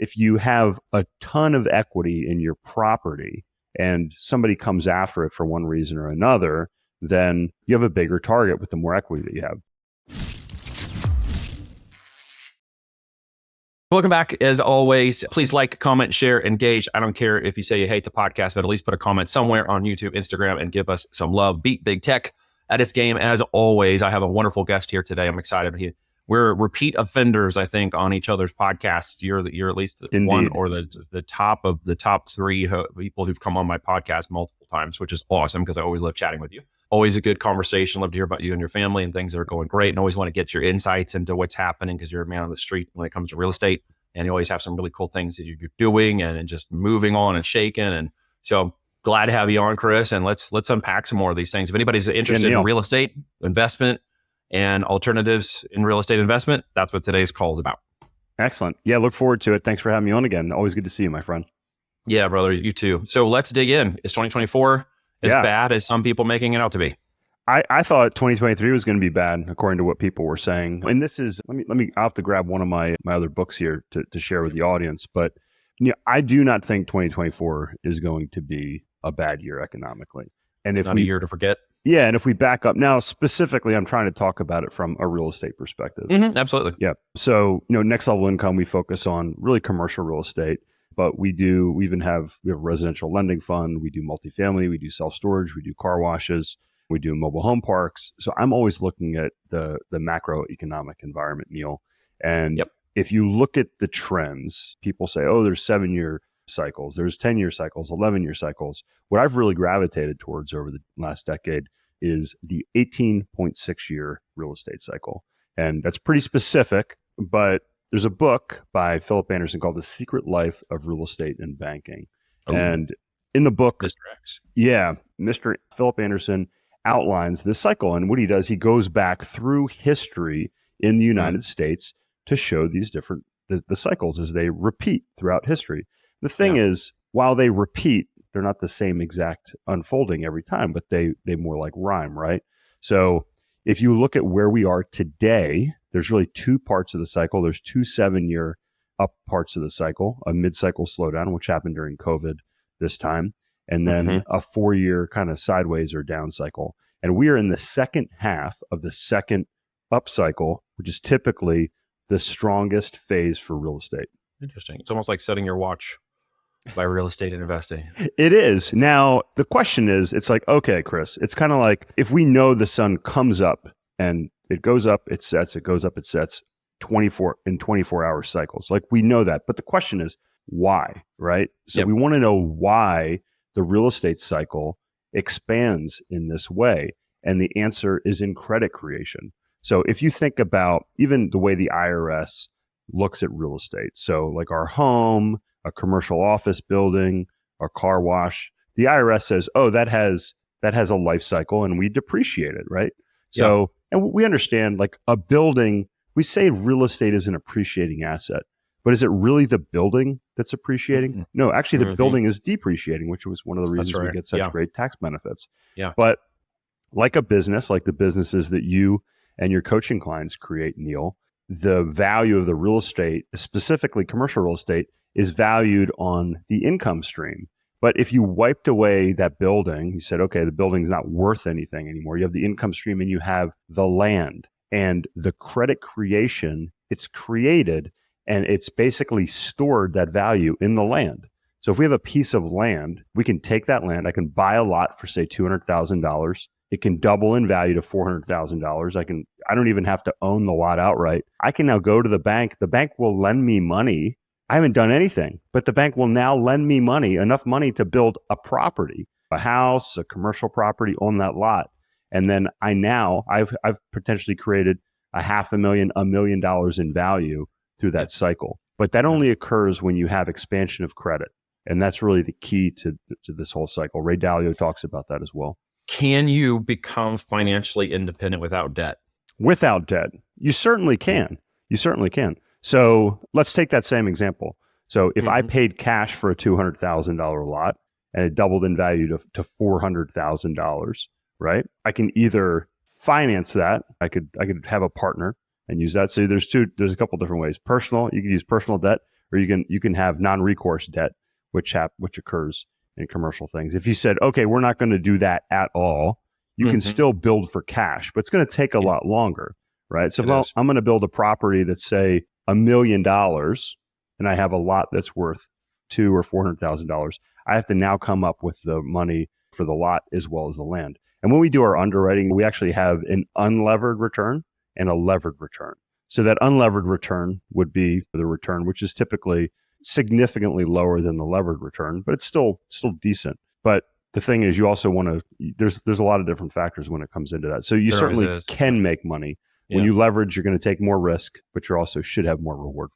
if you have a ton of equity in your property and somebody comes after it for one reason or another, then you have a bigger target with the more equity that you have. Welcome back. As always, please like, comment, share, engage. I don't care if you say you hate the podcast, but at least put a comment somewhere on YouTube, Instagram, and give us some love. Beat Big Tech at its game. As always, I have a wonderful guest here today. I'm excited. We're repeat offenders, I think, on each other's podcasts. You're at least Indeed. One or the top of the top three people who've come on my podcast multiple times, which is awesome because I always love chatting with you. Always a good conversation. Love to hear about you and your family and things that are going great, and always want to get your insights into what's happening because you're a man on the street when it comes to real estate, and you always have some really cool things that you're doing and just moving on and shaking. And so glad to have you on, Chris. And let's unpack some more of these things. If anybody's interested in real estate investment and alternatives in real estate investment, that's what today's call is about. Excellent. Yeah, look forward to it. Thanks for having me on again. Always good to see you, my friend. Yeah, brother, you too. So let's dig in. Is 2024 as bad as some people making it out to be? I thought 2023 was going to be bad, according to what people were saying. And this is, I'll have to grab one of my other books here to share with the audience. But I do not think 2024 is going to be a bad year economically. And if not a year to forget. Yeah. And if we back up now, specifically, I'm trying to talk about it from a real estate perspective. Mm-hmm, absolutely. Yeah. So, Next Level Income, we focus on really commercial real estate. But we have a residential lending fund. We do multifamily. We do self-storage. We do car washes. We do mobile home parks. So I'm always looking at the macroeconomic environment, Neil. And if you look at the trends, people say, oh, there's 7-year cycles, there's 10-year cycles, 11-year cycles. What I've really gravitated towards over the last decade is the 18.6-year real estate cycle. And that's pretty specific, but there's a book by Philip Anderson called The Secret Life of Real Estate and Banking. Oh. And in the book, Mr. X. Yeah, Mr. Philip Anderson outlines this cycle. And what he does, he goes back through history in the United States to show these different, the cycles as they repeat throughout history. The thing is, while they repeat, they're not the same exact unfolding every time, but they more like rhyme, right? So if you look at where we are today, there's really two parts of the cycle. There's 2 7-year up parts of the cycle, a mid-cycle slowdown, which happened during COVID this time, and then a 4-year kind of sideways or down cycle. And we are in the second half of the second up cycle, which is typically the strongest phase for real estate. Interesting. It's almost like setting your watch by real estate and investing. It is. Now, the question is, it's like, okay, Chris, it's kind of like if we know the sun comes up and it goes up, it sets, it goes up, it sets 24-hour cycles. Like we know that. But the question is, why, right? So we want to know why the real estate cycle expands in this way. And the answer is in credit creation. So if you think about even the way the IRS looks at real estate, so like our home, a commercial office building, a car wash, the IRS says, oh, that has a life cycle and we depreciate it, right? So, and we understand like a building, we say real estate is an appreciating asset, but is it really the building that's appreciating? Mm-hmm. No, actually the building is depreciating, which was one of the reasons we get such great tax benefits. Yeah. But like a business, like the businesses that you and your coaching clients create, Neil, the value of the real estate, specifically commercial real estate, is valued on the income stream. But if you wiped away that building, you said, okay, the building's not worth anything anymore. You have the income stream and you have the land and the credit creation, it's created and it's basically stored that value in the land. So if we have a piece of land, we can take that land. I can buy a lot for say $200,000. It can double in value to $400,000. I don't even have to own the lot outright. I can now go to the bank. The bank will lend me money. I haven't done anything, but the bank will now lend me money, enough money to build a property, a house, a commercial property on that lot. And then I've potentially created $500,000, $1 million in value through that cycle. But that only occurs when you have expansion of credit. And that's really the key to this whole cycle. Ray Dalio talks about that as well. Can you become financially independent without debt? Without debt. You certainly can. You certainly can. So let's take that same example. So if I paid cash for a $200,000 lot and it doubled in value to $400,000, right? I can either finance that. I could have a partner and use that. So there's a couple different ways. Personal, you can use personal debt, or you can have non-recourse debt, which occurs in commercial things. If you said, okay, we're not going to do that at all, you can still build for cash, but it's going to take a lot longer, right? So if I'm going to build a property that's say $1 million, and I have a lot that's worth $200,000 or $400,000, I have to now come up with the money for the lot as well as the land. And when we do our underwriting, we actually have an unlevered return and a levered return. So that unlevered return would be the return, which is typically significantly lower than the levered return, but it's still decent. But the thing is, you also want to, there's a lot of different factors when it comes into that. So you certainly can make money. When you leverage, you're going to take more risk, but you also should have more reward.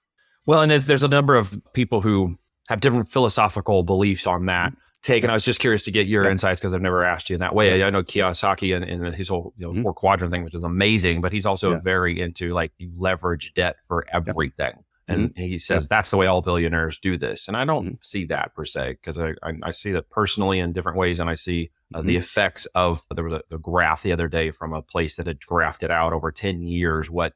Well, and there's a number of people who have different philosophical beliefs on that take. And I was just curious to get your insights because I've never asked you in that way. I know Kiyosaki and his whole 4 quadrant thing, which is amazing, but he's also very into like you leverage debt for everything. And he says that's the way all billionaires do this. And I don't see that per se, because I see that personally in different ways. And I see the effects of, there was a graph the other day from a place that had graphed it out over 10 years, what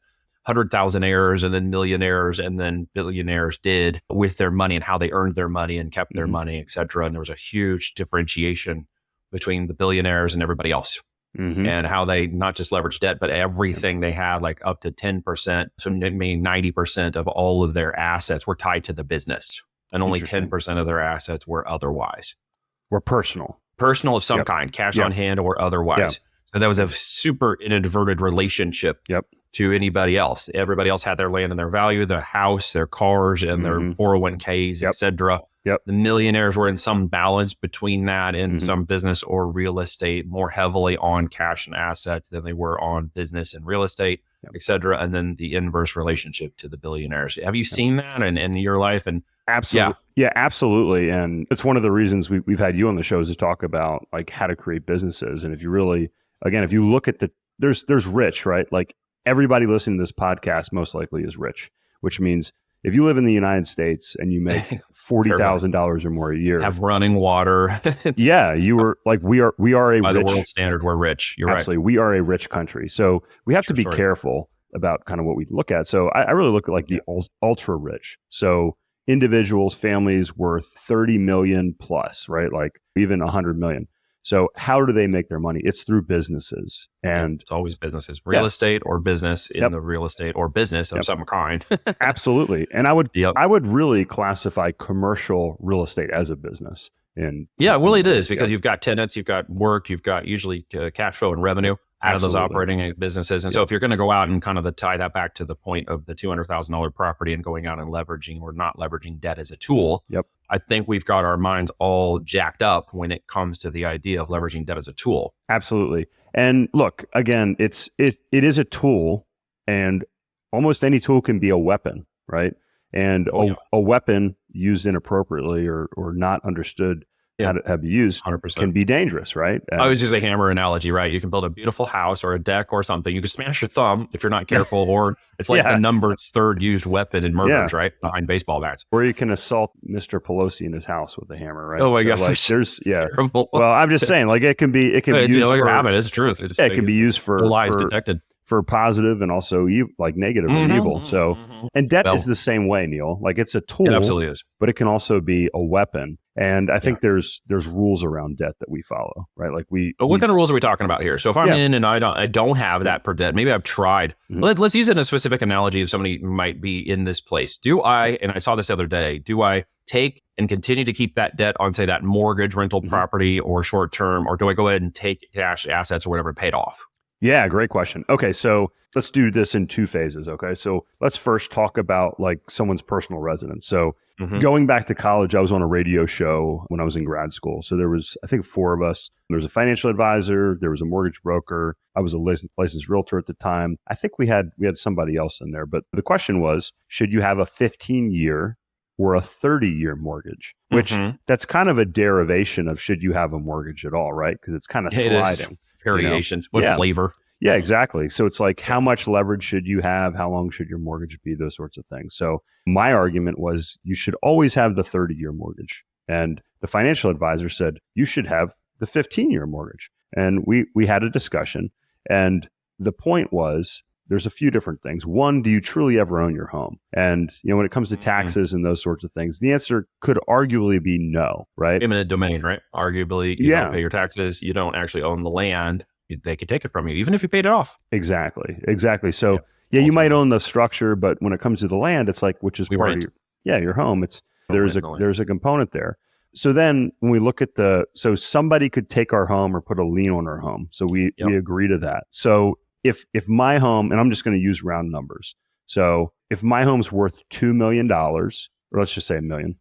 100,000-aires and then millionaires and then billionaires did with their money and how they earned their money and kept their money, et cetera. And there was a huge differentiation between the billionaires and everybody else. And how they not just leveraged debt, but everything they had, like up to 10%. So maybe 90% of all of their assets were tied to the business, and only 10% of their assets were otherwise. Were personal of some kind, cash on hand or otherwise. So that was a super inadvertent relationship to anybody else. Everybody else had their land and their value, their house, their cars, and their 401ks, et cetera. The millionaires were in some balance between that and some business or real estate, more heavily on cash and assets than they were on business and real estate, et cetera. And then the inverse relationship to the billionaires. Have you seen that in your life? And absolutely. Yeah, absolutely. And it's one of the reasons we've had you on the shows to talk about like how to create businesses. And if you really, again, if you look at there's rich, right? Like everybody listening to this podcast most likely is rich, which means if you live in the United States and you make $40,000 or more a year, have running water, you were like we are a by rich, the world standard, we're rich. You're absolutely, we are a rich country, so we have to be careful about kind of what we look at. So I really look at like the ultra rich. So individuals, families worth 30 million plus, right? Like even 100 million. So how do they make their money? It's through businesses. And it's always businesses, real estate or business in the real estate or business of some kind. Absolutely. And I would really classify commercial real estate as a business. Well, it is, because you've got tenants, you've got work, you've got usually cash flow and revenue out of those operating businesses. And so if you're going to go out and kind of tie that back to the point of the $200,000 property and going out and leveraging or not leveraging debt as a tool, I think we've got our minds all jacked up when it comes to the idea of leveraging debt as a tool. Absolutely. And look, again, it is a tool, and almost any tool can be a weapon, right? And a weapon used inappropriately or not understood how to be used 100%. Can be dangerous, right? I always use a hammer analogy, right? You can build a beautiful house or a deck or something. You can smash your thumb if you're not careful, or it's like the number third used weapon in murders, right? Behind baseball bats. Or you can assault Mr. Pelosi in his house with a hammer, right? Oh my gosh. Like, there's terrible. Well, I'm just saying, like it can be used for, it's truth. It can be used for lies detected. For positive and also like negative or evil. So, and debt is the same way, Neil. Like it's a tool, it absolutely is, but it can also be a weapon. And I think there's rules around debt that we follow, right? Like what kind of rules are we talking about here? So if I'm in and I don't have that per debt, maybe I've tried. Let's use it in a specific analogy of somebody who might be in this place. And I saw this the other day, do I take and continue to keep that debt on, say, that mortgage, rental property, or short term, or do I go ahead and take cash assets or whatever paid off? Yeah, great question. Okay, so let's do this in 2 phases. Okay, so let's first talk about like someone's personal residence. So going back to college, I was on a radio show when I was in grad school. So there was, I think, 4 of us. There was a financial advisor, there was a mortgage broker. I was a licensed realtor at the time. I think we had somebody else in there. But the question was, should you have a 15-year or a 30-year mortgage? Which that's kind of a derivation of should you have a mortgage at all, right? Because it's kind of sliding. Variations, what flavor. Yeah, exactly. So it's like, how much leverage should you have? How long should your mortgage be? Those sorts of things. So my argument was you should always have the 30-year mortgage. And the financial advisor said, you should have the 15-year mortgage. And we had a discussion. And the point was, there's a few different things. One, do you truly ever own your home? And, when it comes to taxes and those sorts of things, the answer could arguably be no, right? Eminent domain, right? Arguably, you don't pay your taxes. You don't actually own the land. They could take it from you, even if you paid it off. Exactly. So, you might own the structure, but when it comes to the land, it's like, which is part of your home. There's a component there. So then when we look at so somebody could take our home or put a lien on our home. So we agree to that. So if my home, and I'm just going to use round numbers. So if my home's worth $2 million, or let's just say $1 million,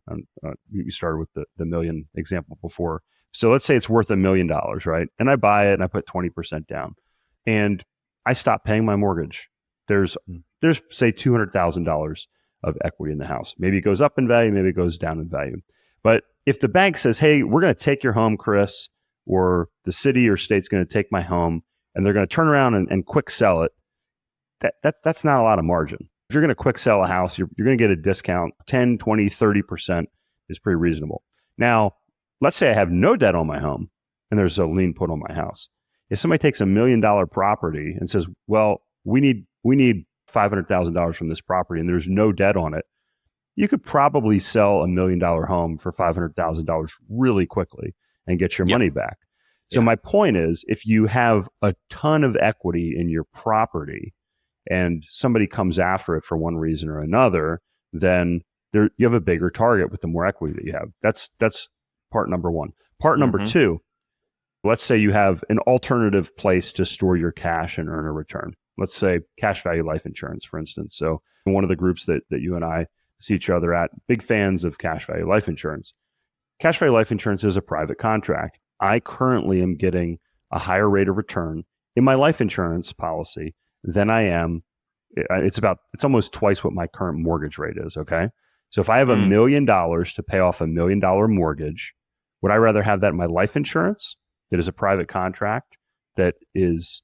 you started with the million example before. So let's say it's worth $1 million, right? And I buy it and I put 20% down and I stop paying my mortgage. There's say $200,000 of equity in the house. Maybe it goes up in value, maybe it goes down in value. But if the bank says, hey, we're going to take your home, Chris, or the city or state's going to take my home, and they're going to turn around and quick sell it, that's not a lot of margin. If you're going to quick sell a house, you're going to get a discount, 10, 20, 30% is pretty reasonable. Now, let's say I have no debt on my home, and there's a lien put on my house. If somebody takes $1 million property and says, well, we need $500,000 from this property, and there's no debt on it, you could probably sell $1 million home for $500,000 really quickly and get your money back. So my point is, if you have a ton of equity in your property and somebody comes after it for one reason or another, then you have a bigger target with the more equity that you have. That's part number one. Part number two, let's say you have an alternative place to store your cash and earn a return. Let's say cash value life insurance, for instance. So in one of the groups that you and I see each other at, big fans of cash value life insurance. Cash value life insurance is a private contract. I currently am getting a higher rate of return in my life insurance policy than I am. It's almost twice what my current mortgage rate is. Okay. So if I have $1 million to pay off $1 million mortgage, would I rather have that in my life insurance that is a private contract that is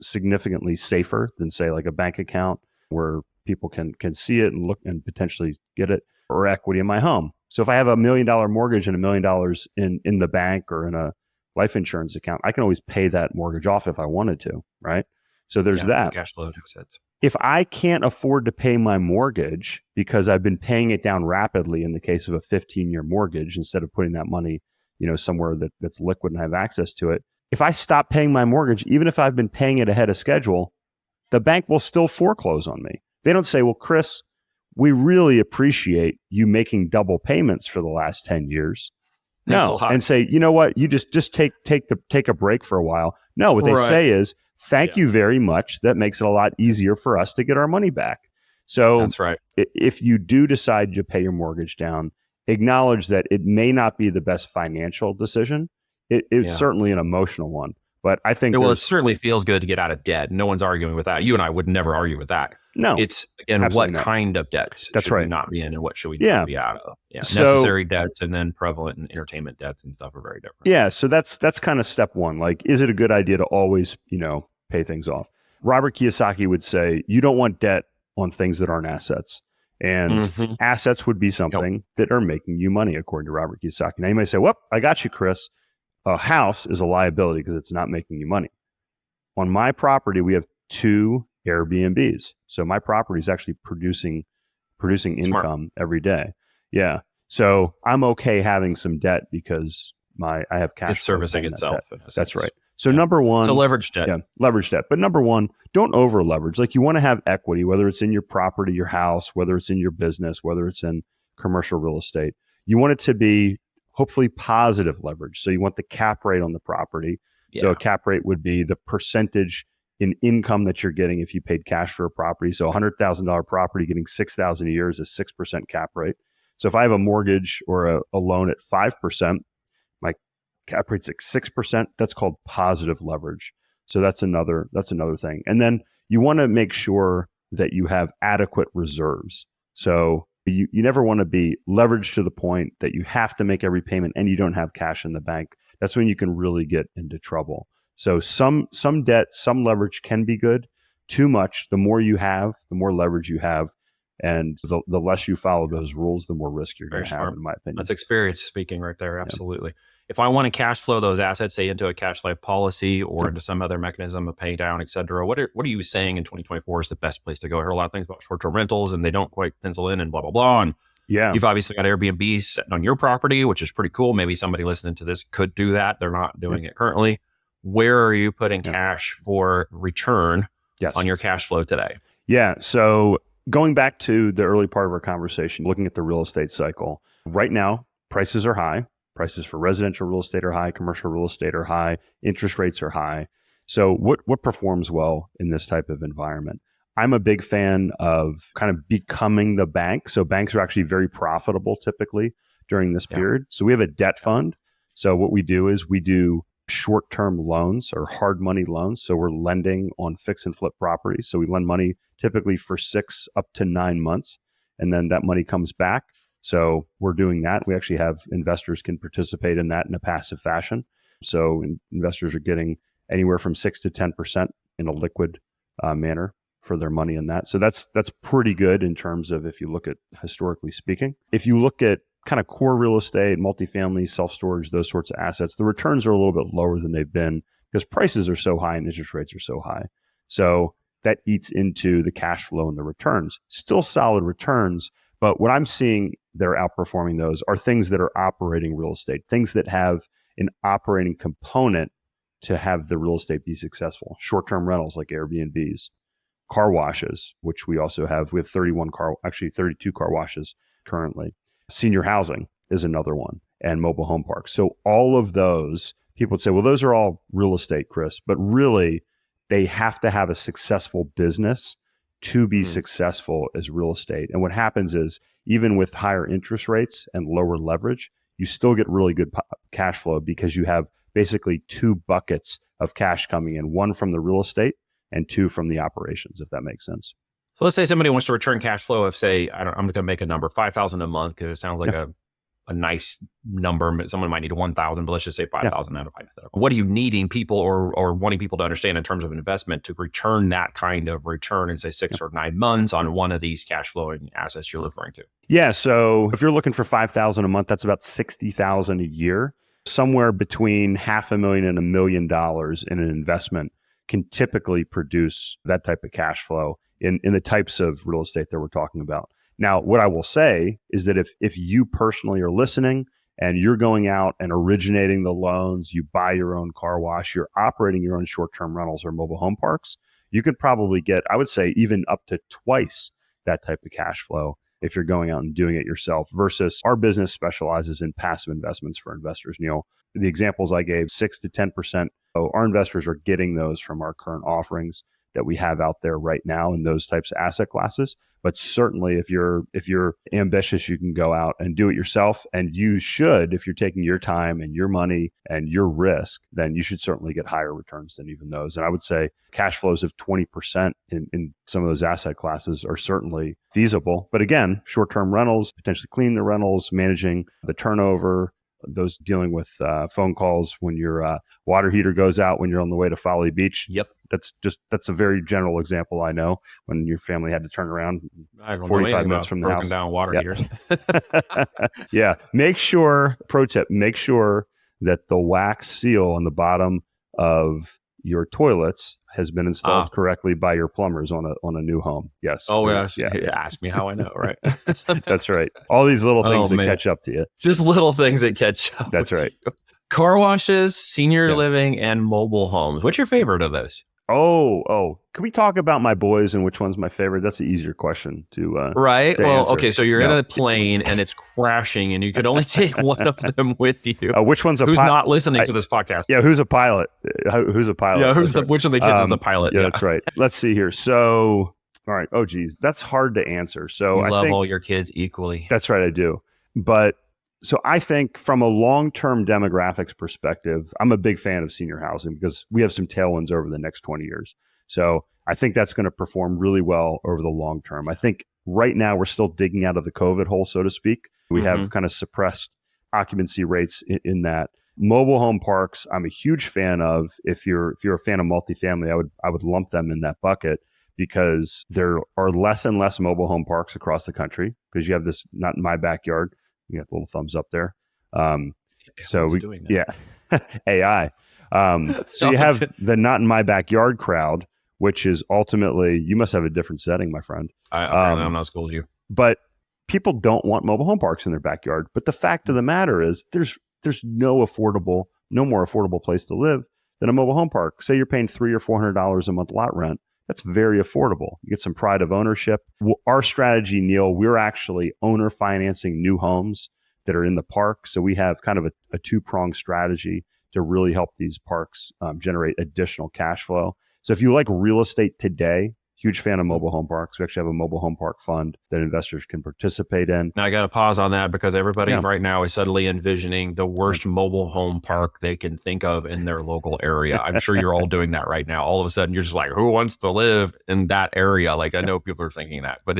significantly safer than, say, like a bank account where people can see it and look and potentially get it, or equity in my home? So if I have $1 million mortgage and $1 million in the bank or in a life insurance account, I can always pay that mortgage off if I wanted to, right? So there's that. Cash flow deficits. If I can't afford to pay my mortgage because I've been paying it down rapidly in the case of a 15-year mortgage, instead of putting that money, somewhere that's liquid and I have access to it, if I stop paying my mortgage, even if I've been paying it ahead of schedule, the bank will still foreclose on me. They don't say, well, Chris, we really appreciate you making double payments for the last 10 years. No, and say, you know what, you just take a break for a while. No, what they say is, thank you very much. That makes it a lot easier for us to get our money back. So that's right. If you do decide to pay your mortgage down, acknowledge that it may not be the best financial decision. It's certainly an emotional one. But I think it certainly feels good to get out of debt. No one's arguing with that. You and I would never argue with that. No, it's what kind of debts should we not be in, and what should we be out of? Yeah, so, necessary debts and then prevalent and entertainment debts and stuff are very different. Yeah, so that's kind of step one. Like, is it a good idea to always pay things off? Robert Kiyosaki would say you don't want debt on things that aren't assets, and assets would be something that are making you money, according to Robert Kiyosaki. Now you might say, "Well, I got you, Chris. A house is a liability because it's not making you money." On my property, we have 2 Airbnbs. So my property is actually producing income every day. Yeah. So I'm okay having some debt because I have cash. It's servicing itself. That's right. So number one. So leverage debt. Yeah, leverage debt. But number one, don't over leverage. Like, you want to have equity, whether it's in your property, your house, whether it's in your business, whether it's in commercial real estate. You want it to be hopefully positive leverage. So you want the cap rate on the property. Yeah. So a cap rate would be the percentage in income that you're getting if you paid cash for a property. So a $100,000 property getting $6,000 a year is a 6% cap rate. So if I have a mortgage or a loan at 5%, my cap rate's like 6%. That's called positive leverage. So that's another thing. And then you want to make sure that you have adequate reserves. So you never want to be leveraged to the point that you have to make every payment and you don't have cash in the bank. That's when you can really get into trouble. So some debt, some leverage can be good. Too much, the more you have, the more leverage you have, And the less you follow those rules, the more risk you're Very going to have, smart. in my opinion. That's experience speaking right there. Absolutely. If I want to cash flow those assets, say into a cash life policy or into some other mechanism of pay down, et cetera, what are you saying in 2024 is the best place to go? I hear a lot of things about short-term rentals and they don't quite pencil in and blah, blah, blah. And Yeah. you've obviously got Airbnb sitting on your property, which is pretty cool. Maybe somebody listening to this could do that. They're not doing it currently. Where are you putting cash for return on your cash flow today? Yeah. So going back to the early part of our conversation, looking at the real estate cycle, right now, prices are high. Prices for residential real estate are high, commercial real estate are high, interest rates are high. So what performs well in this type of environment? I'm a big fan of kind of becoming the bank. So banks are actually very profitable typically during this period. So we have a debt fund. So what we do is we do short-term loans or hard money loans. So we're lending on fix and flip properties. So we lend money typically for 6 up to 9 months, and then that money comes back. So we're doing that. We actually have investors can participate in that in a passive fashion. So investors are getting anywhere from 6 to 10% in a liquid manner for their money in that. So that's pretty good in terms of if you look at historically speaking. If you look at kind of core real estate, multifamily, self-storage, those sorts of assets, the returns are a little bit lower than they've been because prices are so high and interest rates are so high. So that eats into the cash flow and the returns. Still solid returns, but what I'm seeing they're outperforming those are things that are operating real estate, things that have an operating component to have the real estate be successful. Short-term rentals like Airbnbs, car washes, which we also have. We have 32 car washes currently. Senior housing is another one, and mobile home parks. So all of those, people would say, well, those are all real estate, Chris, but really they have to have a successful business to be successful as real estate. And what happens is even with higher interest rates and lower leverage, you still get really good cash flow because you have basically 2 buckets of cash coming in, one from the real estate and 2 from the operations, if that makes sense. So let's say somebody wants to return cash flow of, say, I'm going to make a number, $5,000 a month, because it sounds like a nice number. Someone might need 1,000, but let's just say 5,000 out of hypothetical. What are you needing people or wanting people to understand in terms of investment to return that kind of return in, say, 6 or 9 months on one of these cash flowing assets you're referring to? Yeah. So if you're looking for 5,000 a month, that's about 60,000 a year. Somewhere between $500,000 and $1 million in an investment can typically produce that type of cash flow in the types of real estate that we're talking about. Now, what I will say is that if you personally are listening and you're going out and originating the loans, you buy your own car wash, you're operating your own short-term rentals or mobile home parks, you could probably get, I would say, even up to twice that type of cash flow if you're going out and doing it yourself, versus our business specializes in passive investments for investors. Neil, the examples I gave, 6 to 10%, our investors are getting those from our current offerings that we have out there right now in those types of asset classes. But certainly if you're ambitious, you can go out and do it yourself. And you should, if you're taking your time and your money and your risk, then you should certainly get higher returns than even those. And I would say cash flows of 20% in some of those asset classes are certainly feasible. But again, short-term rentals, potentially clean the rentals, managing the turnover, those dealing with phone calls when your water heater goes out when you're on the way to Folly Beach. Yep. That's a very general example I know, when your family had to turn around 45 minutes from the house. Broken down water heaters. Yeah. Pro tip, make sure that the wax seal on the bottom of your toilets has been installed correctly by your plumbers on a new home. Yes. Oh, yeah. Ask me how I know, right? That's right. All these little things that catch up to you. Just little things that catch up. That's right. You. Car washes, senior living, and mobile homes. What's your favorite of those? Oh, can we talk about my boys and which one's my favorite? That's the easier question to right. To well, answer. Okay, so you're in a plane and it's crashing, and you could only take one of them with you. Which one's who's not listening to this podcast? Yeah, who's a pilot? Who's a pilot? Yeah, which of the kids is the pilot? Yeah, that's right. Let's see here. So, all right. Oh, geez, that's hard to answer. So I think all your kids equally. That's right, I do. But so I think from a long-term demographics perspective, I'm a big fan of senior housing because we have some tailwinds over the next 20 years. So I think that's going to perform really well over the long term. I think right now we're still digging out of the COVID hole, so to speak. We have kind of suppressed occupancy rates in that. Mobile home parks, I'm a huge fan of. If you're a fan of multifamily, I would lump them in that bucket because there are less and less mobile home parks across the country because you have this not in my backyard. You got the little thumbs up there. So Who's doing that? yeah, AI. So you have the not in my backyard crowd, which is ultimately, you must have a different setting, my friend. Apparently I'm not as cool as you. But people don't want mobile home parks in their backyard. But the fact of the matter is there's no more affordable place to live than a mobile home park. Say you're paying $300 or $400 a month lot rent. That's very affordable. You get some pride of ownership. Our strategy, Neil, we're actually owner financing new homes that are in the park. So we have kind of a two-pronged strategy to really help these parks generate additional cash flow. So if you like real estate today, huge fan of mobile home parks. We actually have a mobile home park fund that investors can participate in. Now I got to pause on that because everybody right now is suddenly envisioning the worst mobile home park they can think of in their local area. I'm sure you're all doing that right now. All of a sudden you're just like, who wants to live in that area? Like I know people are thinking that, but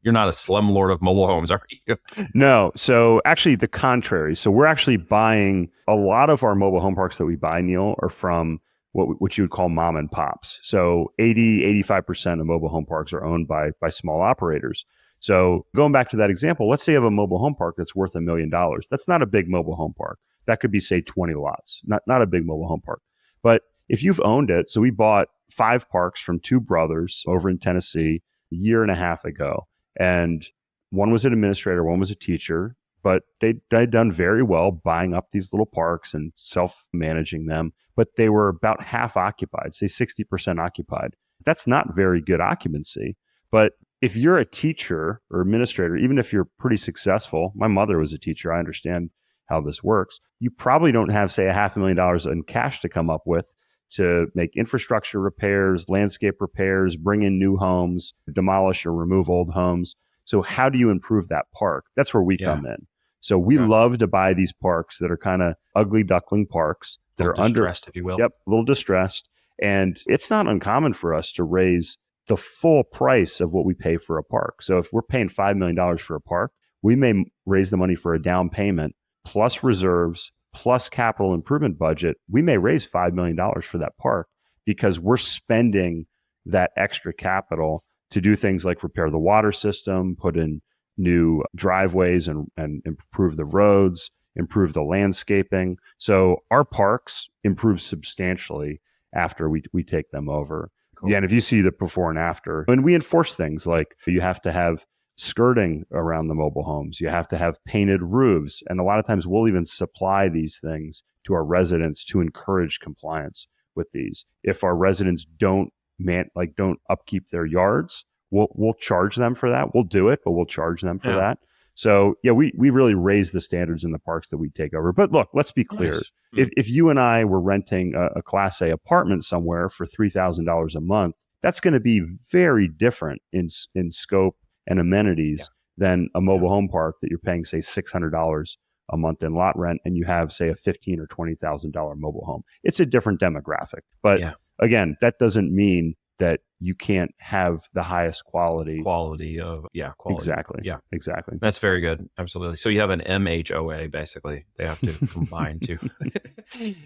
you're not a slumlord of mobile homes, are you? No. So actually the contrary. So we're actually buying a lot of our mobile home parks that we buy, Neil, are from what you would call mom and pops. So 85% of mobile home parks are owned by small operators. So going back to that example, let's say you have a mobile home park that's worth $1 million. That's not a big mobile home park. That could be, say, 20 lots, not a big mobile home park. But if you've owned it, so we bought 5 parks from 2 brothers over in Tennessee a year and a half ago. And one was an administrator, one was a teacher, but they'd done very well buying up these little parks and self-managing them. But they were about half occupied, say 60% occupied. That's not very good occupancy. But if you're a teacher or administrator, even if you're pretty successful, my mother was a teacher, I understand how this works. You probably don't have, say, $500,000 in cash to come up with to make infrastructure repairs, landscape repairs, bring in new homes, demolish or remove old homes. So how do you improve that park? That's where we come in. So we love to buy these parks that are kind of ugly duckling parks that are distressed, if you will. Yep, a little distressed. And it's not uncommon for us to raise the full price of what we pay for a park. So if we're paying $5 million for a park, we may raise the money for a down payment plus reserves plus capital improvement budget. We may raise $5 million for that park because we're spending that extra capital to do things like repair the water system, put in new driveways and improve the roads, improve the landscaping. So our parks improve substantially after we take them over. Cool. Yeah, and if you see the before and after, and we enforce things like you have to have skirting around the mobile homes, you have to have painted roofs, and a lot of times we'll even supply these things to our residents to encourage compliance with these. If our residents don't upkeep their yards, we'll charge them for that. We'll do it, but we'll charge them for that. So yeah, we really raise the standards in the parks that we take over. But look, let's be clear. Nice. If you and I were renting a Class A apartment somewhere for $3,000 a month, that's going to be very different in scope and amenities than a mobile home park that you're paying, say, $600 a month in lot rent, and you have, say, a $15,000 or $20,000 mobile home. It's a different demographic. But again, that doesn't mean that you can't have the highest quality. Quality. Exactly. Yeah. Exactly. That's very good. Absolutely. So you have an MHOA, basically. They have to combine to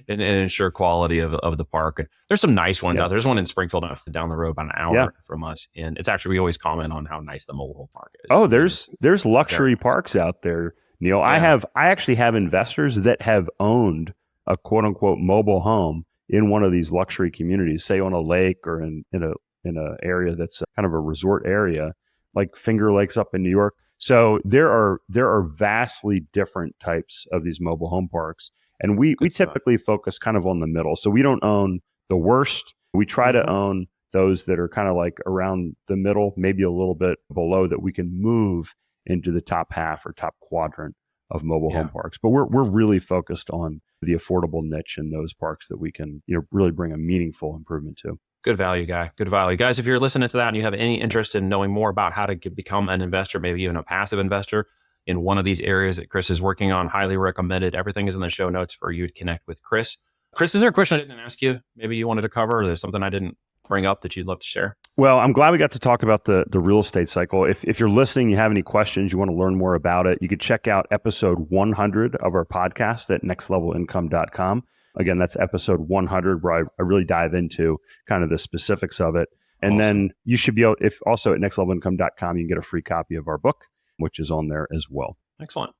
and ensure quality of the park. And there's some nice ones out there. There's one in Springfield down the road about an hour from us. And it's actually, we always comment on how nice the mobile home park is. Oh, there's luxury parks out there, Neil. Yeah. I actually have investors that have owned a quote unquote mobile home in one of these luxury communities, say on a lake or in a area that's kind of a resort area, like Finger Lakes up in New York. So there are vastly different types of these mobile home parks, and we typically focus kind of on the middle. So we don't own the worst. We try to own those that are kind of like around the middle, maybe a little bit below, that we can move into the top half or top quadrant of mobile home parks. But we're really focused on the affordable niche in those parks that we can really bring a meaningful improvement to. Good value, guy. Good value. Guys, if you're listening to that and you have any interest in knowing more about how to become an investor, maybe even a passive investor in one of these areas that Chris is working on, highly recommended. Everything is in the show notes for you to connect with Chris. Chris, is there a question I didn't ask you? Maybe you wanted to cover, or there's something I didn't bring up that you'd love to share? Well, I'm glad we got to talk about the real estate cycle. If you're listening, you have any questions, you want to learn more about it, you could check out episode 100 of our podcast at nextlevelincome.com. Again, that's episode 100, where I really dive into kind of the specifics of it. And Awesome. then you should be able, if also at nextlevelincome.com, you can get a free copy of our book, which is on there as well. Excellent.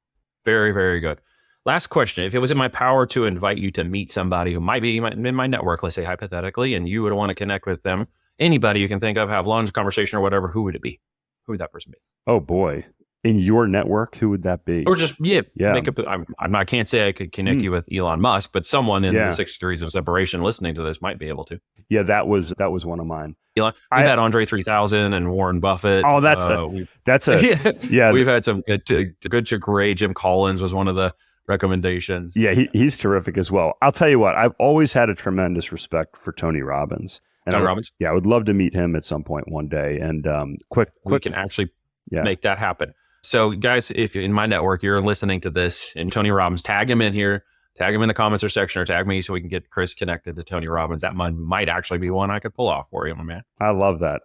Very, very good. Last question. If it was in my power to invite you to meet somebody who might be in my network, let's say hypothetically, and you would want to connect with them, anybody you can think of, have lunch, conversation, or whatever, who would it be? Who would that person be? Oh boy. In your network, who would that be? Or just, make up. I can't say I could connect you with Elon Musk, but someone in the 6 degrees of separation listening to this might be able to. Yeah, that was one of mine. Elon, we've had Andre 3000 and Warren Buffett. Oh, we've had some good to great. Jim Collins was one of the recommendations. Yeah, he's terrific as well. I'll tell you what, I've always had a tremendous respect for Tony Robbins. Tony Robbins? Yeah, I would love to meet him at some point one day. And we can actually make that happen. So guys, if in my network, you're listening to this and Tony Robbins, tag him in here, tag him in the comments or section, or tag me so we can get Chris connected to Tony Robbins. That might actually be one I could pull off for you, my man. I love that.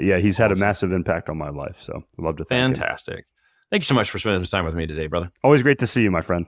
Yeah, he's had a massive impact on my life. So I'd love to thank him. Fantastic. Thank you so much for spending this time with me today, brother. Always great to see you, my friend.